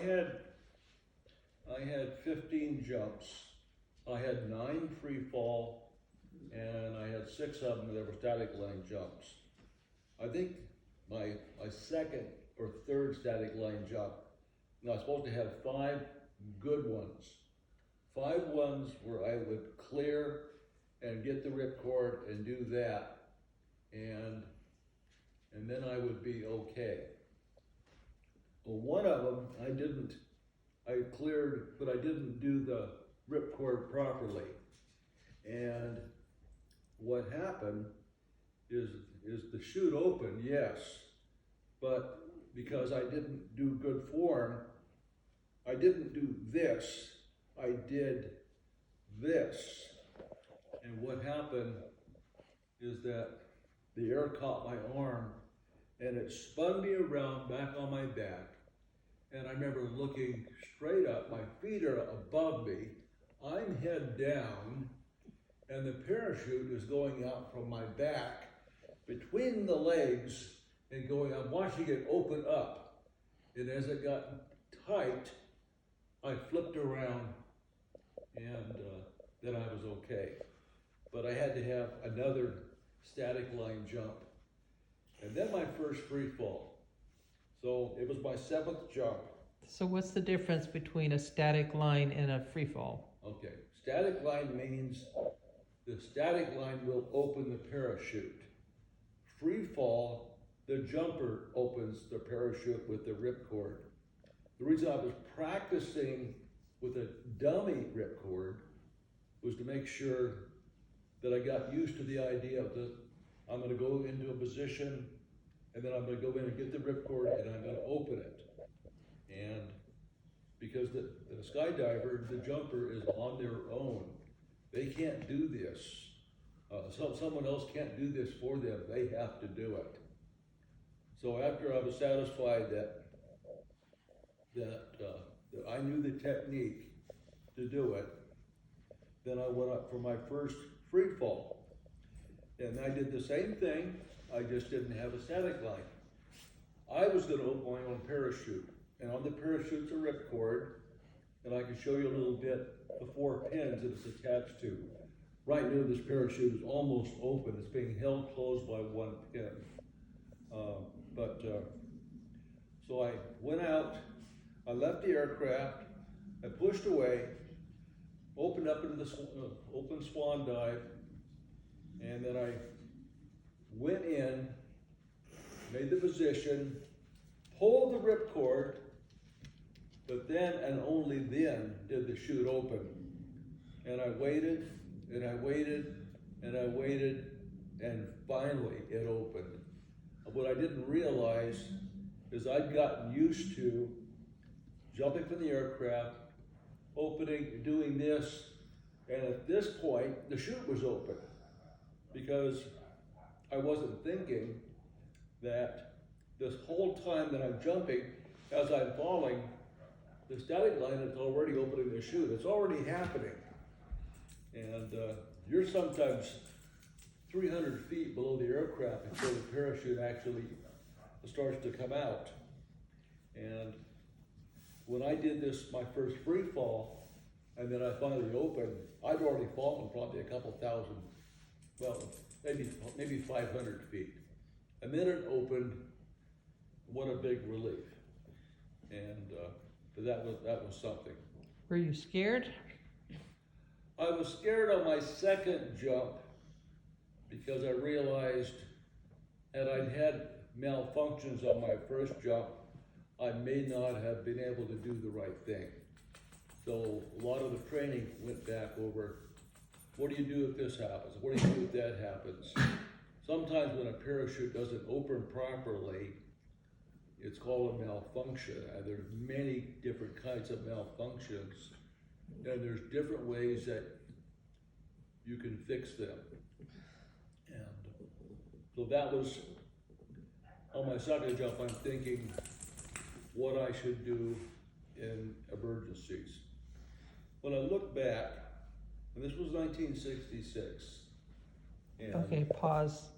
I had 15 jumps. I had 9 free fall, and I had 6 of them that were static line jumps. I think my second or third static line jump, I was supposed to have 5 good ones. 5 ones where I would clear and get the ripcord and do that, and then I would be okay. Well, one of them I didn't. I cleared, but I didn't do the ripcord properly. And what happened is the chute opened, yes, but because I didn't do good form, I didn't do this, I did this. And what happened is that the air caught my arm and it spun me around back on my back. And I remember looking straight up, my feet are above me, I'm head down, and the parachute is going out from my back between the legs and going, I'm watching it open up. And as it got tight, I flipped around and then I was okay. But I had to have another static line jump. And then my first free fall. So it was my 7th jump. So what's the difference between a static line and a free fall? Okay, static line means the static line will open the parachute. Free fall, the jumper opens the parachute with the ripcord. The reason I was practicing with a dummy ripcord was to make sure that I got used to the idea of I'm going to go into a position and then I'm going to go in and get the ripcord and I'm going to open it. And because the skydiver, the jumper is on their own. They can't do this. Someone else can't do this for them. They have to do it. So after I was satisfied that I knew the technique to do it, then I went up for my first free fall. And I did the same thing, I just didn't have a static line. I was going to open my own parachute, and on the parachute's a ripcord, and I can show you a little bit the 4 pins that it's attached to. Right now this parachute is almost open, it's being held closed by 1 pin. So I went out, I left the aircraft, I pushed away, opened up into the open swan dive, and then I went in, made the position, pulled the ripcord, but then and only then did the chute open. And I waited, and I waited, and I waited, and finally it opened. What I didn't realize is I'd gotten used to jumping from the aircraft, opening, doing this, and at this point, the chute was open. Because I wasn't thinking that this whole time that I'm jumping, as I'm falling, the static line is already opening the chute. It's already happening. And you're sometimes 300 feet below the aircraft before the parachute actually starts to come out. And when I did this, my first free fall, and then I finally opened, I'd already fallen probably a couple thousand, well, maybe 500 feet. And then it opened, what a big relief. And that was something. Were you scared? I was scared on my second jump because I realized had I had malfunctions on my first jump, I may not have been able to do the right thing. So a lot of the training went back over, what do you do if this happens? What do you do if that happens? Sometimes when a parachute doesn't open properly, it's called a malfunction. And there's many different kinds of malfunctions. And there's different ways that you can fix them. And so that was, on my second jump, I'm thinking what I should do in emergencies. When I look back, and this was 1966. And Okay, pause.